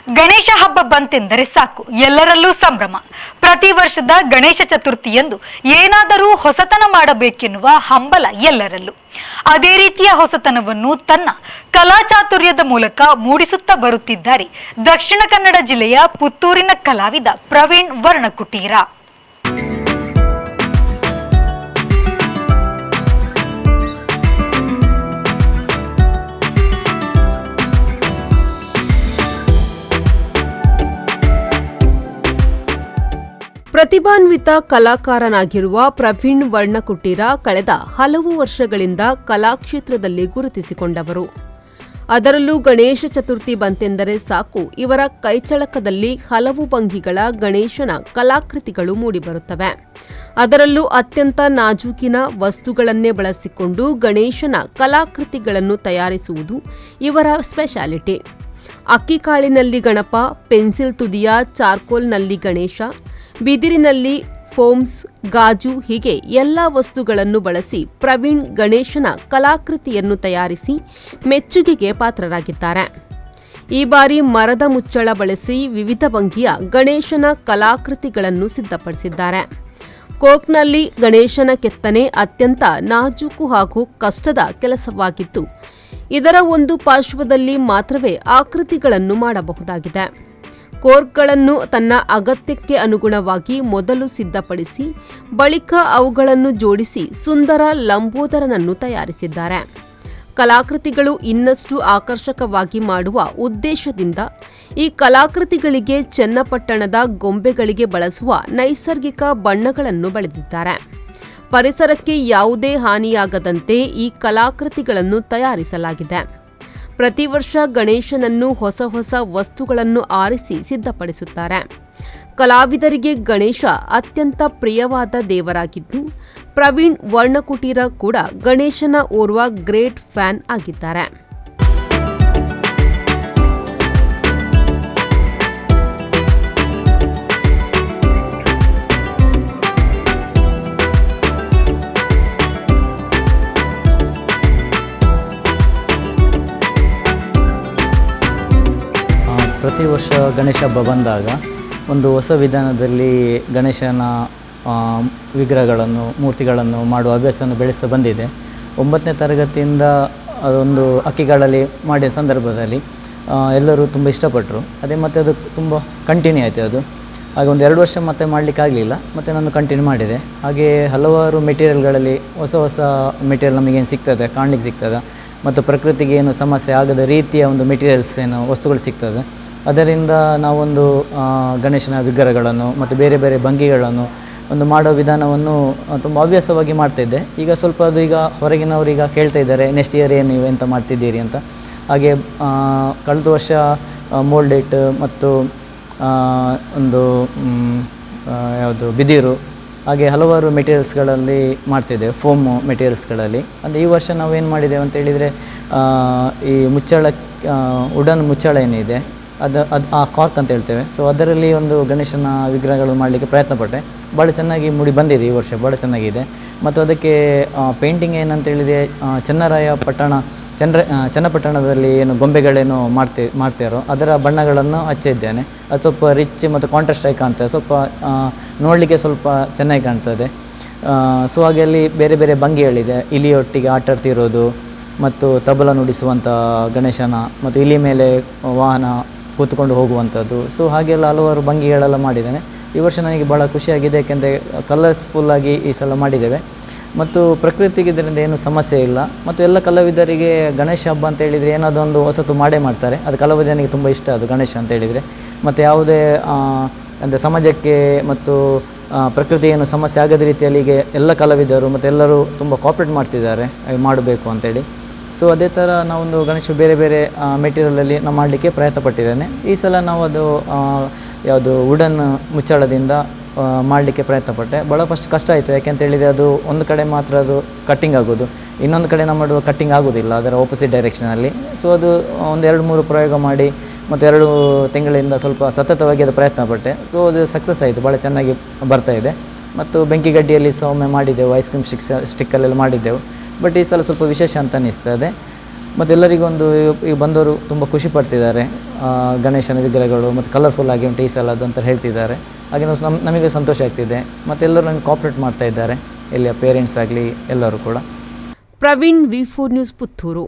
ಗಣೇಶ ಹಬ್ಬ ಬಂತೆಂದರೆ ಸಾಕು ಎಲ್ಲರಲ್ಲೂ ಸಂಭ್ರಮ. ಪ್ರತಿ ವರ್ಷದ ಗಣೇಶ ಚತುರ್ಥಿಯಂದು ಏನಾದರೂ ಹೊಸತನ ಮಾಡಬೇಕೆನ್ನುವ ಹಂಬಲ ಎಲ್ಲರಲ್ಲೂ. ಅದೇ ರೀತಿಯ ಹೊಸತನವನ್ನು ತನ್ನ ಕಲಾಚಾತುರ್ಯದ ಮೂಲಕ ಮೂಡಿಸುತ್ತಾ ಬರುತ್ತಿದ್ದಾರೆ ದಕ್ಷಿಣ ಕನ್ನಡ ಜಿಲ್ಲೆಯ ಪುತ್ತೂರಿನ ಕಲಾವಿದ ಪ್ರವೀಣ್ ವರ್ಣಕುಟೀರ. ಪ್ರತಿಭಾನ್ವಿತ ಕಲಾಕಾರನಾಗಿರುವ ಪ್ರವೀಣ್ ವರ್ಣಕುಟೀರ ಕಳೆದ ಹಲವು ವರ್ಷಗಳಿಂದ ಕಲಾಕ್ಷೇತ್ರದಲ್ಲಿ ಗುರುತಿಸಿಕೊಂಡವರು. ಅದರಲ್ಲೂ ಗಣೇಶ ಚತುರ್ಥಿ ಬಂತೆಂದರೆ ಸಾಕು ಇವರ ಕೈಚಳಕದಲ್ಲಿ ಹಲವು ಭಂಗಿಗಳ ಗಣೇಶನ ಕಲಾಕೃತಿಗಳು ಮೂಡಿಬರುತ್ತವೆ. ಅದರಲ್ಲೂ ಅತ್ಯಂತ ನಾಜೂಕಿನ ವಸ್ತುಗಳನ್ನೇ ಬಳಸಿಕೊಂಡು ಗಣೇಶನ ಕಲಾಕೃತಿಗಳನ್ನು ತಯಾರಿಸುವುದು ಇವರ ಸ್ಪೆಷಾಲಿಟಿ. ಅಕ್ಕಿಕಾಳಿನಲ್ಲಿ ಗಣಪ, ಪೆನ್ಸಿಲ್ ತುದಿಯ ಚಾರ್ಕೋಲ್ನಲ್ಲಿ ಗಣೇಶ, ಬಿದಿರಿನಲ್ಲಿ ಫೋಮ್ಸ್, ಗಾಜು ಹೀಗೆ ಎಲ್ಲ ವಸ್ತುಗಳನ್ನು ಬಳಸಿ ಪ್ರವೀಣ್ ಗಣೇಶನ ಕಲಾಕೃತಿಯನ್ನು ತಯಾರಿಸಿ ಮೆಚ್ಚುಗೆಗೆ ಪಾತ್ರರಾಗಿದ್ದಾರೆ. ಈ ಬಾರಿ ಮರದ ಮುಚ್ಚಳ ಬಳಸಿ ವಿವಿಧ ಭಂಗಿಯ ಗಣೇಶನ ಕಲಾಕೃತಿಗಳನ್ನು ಸಿದ್ಧಪಡಿಸಿದ್ದಾರೆ. ಕೋಕ್ನಲ್ಲಿ ಗಣೇಶನ ಕೆತ್ತನೆ ಅತ್ಯಂತ ನಾಜೂಕು ಹಾಗೂ ಕಷ್ಟದ ಕೆಲಸವಾಗಿದ್ದು, ಇದರ ಒಂದು ಪಾರ್ಶ್ವದಲ್ಲಿ ಮಾತ್ರವೇ ಆಕೃತಿಗಳನ್ನು ಮಾಡಬಹುದಾಗಿದೆ. ಕೋರ್ಕ್ಗಳನ್ನು ತನ್ನ ಅಗತ್ಯಕ್ಕೆ ಅನುಗುಣವಾಗಿ ಮೊದಲು ಸಿದ್ಧಪಡಿಸಿ ಬಳಿಕ ಅವುಗಳನ್ನು ಜೋಡಿಸಿ ಸುಂದರ ಲಂಬೋದರನನ್ನು ತಯಾರಿಸಿದ್ದಾರೆ. ಕಲಾಕೃತಿಗಳು ಇನ್ನಷ್ಟು ಆಕರ್ಷಕವಾಗಿ ಮಾಡುವ ಉದ್ದೇಶದಿಂದ ಈ ಕಲಾಕೃತಿಗಳಿಗೆ ಚನ್ನಪಟ್ಟಣದ ಗೊಂಬೆಗಳಿಗೆ ಬಳಸುವ ನೈಸರ್ಗಿಕ ಬಣ್ಣಗಳನ್ನು ಬಳದಿದ್ದಾರೆ. ಪರಿಸರಕ್ಕೆ ಯಾವುದೇ ಹಾನಿಯಾಗದಂತೆ ಈ ಕಲಾಕೃತಿಗಳನ್ನು ತಯಾರಿಸಲಾಗಿದೆ. ಪ್ರತಿ ವರ್ಷ ಗಣೇಶನನ್ನು ಹೊಸ ಹೊಸ ವಸ್ತುಗಳನ್ನು ಆರಿಸಿ ಸಿದ್ಧಪಡಿಸುತ್ತಾರೆ. ಕಲಾವಿದರಿಗೆ ಗಣೇಶ ಅತ್ಯಂತ ಪ್ರಿಯವಾದ ದೇವರಾಗಿದ್ದು, ಪ್ರವೀಣ್ ವರ್ಣಕುಟೀರ ಕೂಡ ಗಣೇಶನ ಓರ್ವ ಗ್ರೇಟ್ ಫ್ಯಾನ್ ಆಗಿದ್ದಾರೆ. ಪ್ರತಿ ವರ್ಷ ಗಣೇಶ ಹಬ್ಬ ಬಂದಾಗ ಒಂದು ಹೊಸ ವಿಧಾನದಲ್ಲಿ ಗಣೇಶನ ವಿಗ್ರಹಗಳನ್ನು, ಮೂರ್ತಿಗಳನ್ನು ಮಾಡುವ ಅಭ್ಯಾಸವನ್ನು ಬೆಳೆಸ್ತಾ ಬಂದಿದೆ. 9ನೇ ತರಗತಿಯಿಂದ ಅದೊಂದು ಅಕ್ಕಿಗಳಲ್ಲಿ ಮಾಡಿದ ಸಂದರ್ಭದಲ್ಲಿ ಎಲ್ಲರೂ ತುಂಬ ಇಷ್ಟಪಟ್ಟರು. ಅದೇ ಮತ್ತು ಅದು ತುಂಬ ಕಂಟಿನ್ಯೂ ಆಯಿತು. ಅದು ಹಾಗೆ ಒಂದು 2 ವರ್ಷ ಮತ್ತೆ ಮಾಡಲಿಕ್ಕಾಗಲಿಲ್ಲ, ಮತ್ತು ನಾನು ಕಂಟಿನ್ಯೂ ಮಾಡಿದೆ. ಹಾಗೆ ಹಲವಾರು ಮೆಟೀರಿಯಲ್ಗಳಲ್ಲಿ ಹೊಸ ಹೊಸ ಮೆಟೀರಿಯಲ್ ನಮಗೇನು ಸಿಗ್ತದೆ, ಕಾಣಲಿಕ್ಕೆ ಸಿಗ್ತದೆ, ಮತ್ತು ಪ್ರಕೃತಿಗೆ ಏನು ಸಮಸ್ಯೆ ಆಗದ ರೀತಿಯ ಒಂದು ಮೆಟೀರಿಯಲ್ಸ್ ಏನು ವಸ್ತುಗಳು ಸಿಗ್ತದೆ. ಅದರಿಂದ ನಾವೊಂದು ಗಣೇಶನ ವಿಗ್ರಹಗಳನ್ನು ಮತ್ತು ಬೇರೆ ಬೇರೆ ಭಂಗಿಗಳನ್ನು ಒಂದು ಮಾಡೋ ವಿಧಾನವನ್ನು ತುಂಬ ಹವ್ಯಾಸವಾಗಿ ಮಾಡ್ತಾಯಿದ್ದೆ. ಈಗ ಸ್ವಲ್ಪ ಅದು ಈಗ ಹೊರಗಿನವರು ಈಗ ಕೇಳ್ತಾ ಇದ್ದಾರೆ, ನೆಕ್ಸ್ಟ್ ಇಯರ್ ಏನು ನೀವು ಎಂತ ಮಾಡ್ತಿದ್ದೀರಿ ಅಂತ. ಹಾಗೆ ಕಳೆದ ವರ್ಷ ಮೋಲ್ಡೇಟ್ ಮತ್ತು ಒಂದು ಯಾವುದು ಬಿದಿರು, ಹಾಗೆ ಹಲವಾರು ಮೆಟೀರಿಯಲ್ಸ್ಗಳಲ್ಲಿ ಮಾಡ್ತಿದ್ದೇವೆ, ಫೋಮ್ ಮೆಟೀರಿಯಲ್ಸ್ಗಳಲ್ಲಿ. ಅಂದರೆ ಈ ವರ್ಷ ನಾವೇನು ಮಾಡಿದ್ದೇವೆ ಅಂತ ಹೇಳಿದರೆ, ಈ ಮುಚ್ಚಳ ವುಡನ್ ಮುಚ್ಚಳ ಏನಿದೆ ಅದು ಆ ಕಾರ್ಕ್ ಅಂತ ಹೇಳ್ತೇವೆ. ಸೊ ಅದರಲ್ಲಿ ಒಂದು ಗಣೇಶನ ವಿಗ್ರಹಗಳು ಮಾಡಲಿಕ್ಕೆ ಪ್ರಯತ್ನ ಪಟ್ಟೆ. ಭಾಳ ಚೆನ್ನಾಗಿ ಮೂಡಿ ಬಂದಿದೆ ಈ ವರ್ಷ, ಭಾಳ ಚೆನ್ನಾಗಿದೆ. ಮತ್ತು ಅದಕ್ಕೆ ಪೇಂಟಿಂಗ್ ಏನಂತೇಳಿದರೆ, ಚನ್ನಪಟ್ಟಣದಲ್ಲಿ ಏನು ಗೊಂಬೆಗಳೇನು ಮಾಡ್ತಾರೋ ಅದರ ಬಣ್ಣಗಳನ್ನು ಹಚ್ಚಿದ್ದೇನೆ. ಅದು ಸ್ವಲ್ಪ ರಿಚ್ ಮತ್ತು ಕಾಂಟ್ರಾಸ್ಟ್ ಆಗಿ ಕಾಣ್ತದೆ, ಸ್ವಲ್ಪ ನೋಡಲಿಕ್ಕೆ ಸ್ವಲ್ಪ ಚೆನ್ನಾಗಿ ಕಾಣ್ತದೆ. ಸೊ ಹಾಗೆ ಅಲ್ಲಿ ಬೇರೆ ಬೇರೆ ಭಂಗಿಗಳಿದೆ, ಇಲಿಯೊಟ್ಟಿಗೆ ಆಟಾಡ್ತಿರೋದು ಮತ್ತು ತಬಲ ನುಡಿಸುವಂಥ ಗಣೇಶನ, ಮತ್ತು ಇಲಿ ಮೇಲೆ ವಾಹನ ಕೂತ್ಕೊಂಡು ಹೋಗುವಂಥದ್ದು. ಸೊ ಹಾಗೆಲ್ಲ ಹಲವಾರು ಭಂಗಿಗಳೆಲ್ಲ ಮಾಡಿದ್ದೇನೆ. ಈ ವರ್ಷ ನನಗೆ ಭಾಳ ಖುಷಿಯಾಗಿದೆ, ಯಾಕೆಂದರೆ ಕಲರ್ಸ್ಫುಲ್ಲಾಗಿ ಈ ಸಲ ಮಾಡಿದ್ದೇವೆ. ಮತ್ತು ಪ್ರಕೃತಿಗೆ ಇದರಿಂದ ಏನು ಸಮಸ್ಯೆ ಇಲ್ಲ. ಮತ್ತು ಎಲ್ಲ ಕಲಾವಿದರಿಗೆ ಗಣೇಶ ಹಬ್ಬ ಅಂತ ಹೇಳಿದರೆ ಏನಾದರೂ ಒಂದು ಹೊಸತು ಮಾಡೇ ಮಾಡ್ತಾರೆ. ಅದು ಕಲಾವಿದನಿಗೆ ತುಂಬ ಇಷ್ಟ, ಅದು ಗಣೇಶ ಅಂತ ಹೇಳಿದರೆ. ಮತ್ತು ಯಾವುದೇ ಅಂದರೆ ಸಮಾಜಕ್ಕೆ ಮತ್ತು ಪ್ರಕೃತಿ ಏನು ಸಮಸ್ಯೆ ಆಗದ ರೀತಿಯಲ್ಲಿ ಈಗ ಎಲ್ಲ ಕಲಾವಿದರು ಮತ್ತು ಎಲ್ಲರೂ ತುಂಬ ಕೋಆಪ್ರೇಟ್ ಮಾಡ್ತಿದ್ದಾರೆ ಮಾಡಬೇಕು ಅಂತೇಳಿ. ಸೊ ಅದೇ ಥರ ನಾವೊಂದು ಗಣೇಶ ಬೇರೆ ಬೇರೆ ಮೆಟೀರಿಯಲಲ್ಲಿ ನಾನು ಮಾಡಲಿಕ್ಕೆ ಪ್ರಯತ್ನ ಪಟ್ಟಿದ್ದೇನೆ. ಈ ಸಲ ನಾವು ಅದು ಯಾವುದು ವುಡನ್ ಮುಚ್ಚಳದಿಂದ ಮಾಡಲಿಕ್ಕೆ ಪ್ರಯತ್ನ ಪಟ್ಟೆ. ಭಾಳ ಫಸ್ಟ್ ಕಷ್ಟ ಆಯಿತು, ಯಾಕೆಂತೇಳಿದರೆ ಅದು ಒಂದು ಕಡೆ ಮಾತ್ರ ಅದು ಕಟ್ಟಿಂಗ್ ಆಗೋದು, ಇನ್ನೊಂದು ಕಡೆ ನಾವು ಮಾಡುವ ಕಟ್ಟಿಂಗ್ ಆಗೋದಿಲ್ಲ, ಅದರ ಆಪೋಸಿಟ್ ಡೈರೆಕ್ಷನಲ್ಲಿ. ಸೊ ಅದು ಒಂದು 2-3 ಪ್ರಯೋಗ ಮಾಡಿ ಮತ್ತು 2 ತಿಂಗಳಿಂದ ಸ್ವಲ್ಪ ಸತತವಾಗಿ ಅದು ಪ್ರಯತ್ನ ಪಟ್ಟೆ. ಸೊ ಅದು ಸಕ್ಸಸ್ ಆಯಿತು, ಭಾಳ ಚೆನ್ನಾಗಿ ಬರ್ತಾಯಿದೆ. ಮತ್ತು ಬೆಂಕಿ ಗಡ್ಡಿಯಲ್ಲಿ ಸೌಮ್ಯ ಮಾಡಿದ್ದೆವು, ಐಸ್ ಕ್ರೀಮ್ ಸ್ಟಿಕ್ಕಲ್ಲೆಲ್ಲ ಮಾಡಿದ್ದೆವು. ಬಟ್ ಈ ಸಲ ಸ್ವಲ್ಪ ವಿಶೇಷ ಅಂತ ಅನ್ನಿಸ್ತದೆ. ಮತ್ತು ಎಲ್ಲರಿಗೊಂದು ಈಗ ಬಂದವರು ತುಂಬ ಖುಷಿ ಪಡ್ತಿದ್ದಾರೆ. ಗಣೇಶನ ವಿಗ್ರಹಗಳು ಮತ್ತು ಕಲರ್ಫುಲ್ ಆಗಿ ಉಂಟು ಈ ಸಲ ಅದು ಅಂತ ಹೇಳ್ತಿದ್ದಾರೆ. ಹಾಗೆ ನಮಗೆ ಸಂತೋಷ ಆಗ್ತಿದೆ ಮತ್ತು ಎಲ್ಲರೂ ನನಗೆ ಕೋಆಪ್ರೇಟ್ ಮಾಡ್ತಾ ಇದ್ದಾರೆ, ಇಲ್ಲಿಯ ಪೇರೆಂಟ್ಸ್ ಆಗಲಿ ಎಲ್ಲರೂ ಕೂಡ. ಪ್ರವೀಣ್, ವಿ4 ನ್ಯೂಸ್, ಪುತ್ತೂರು.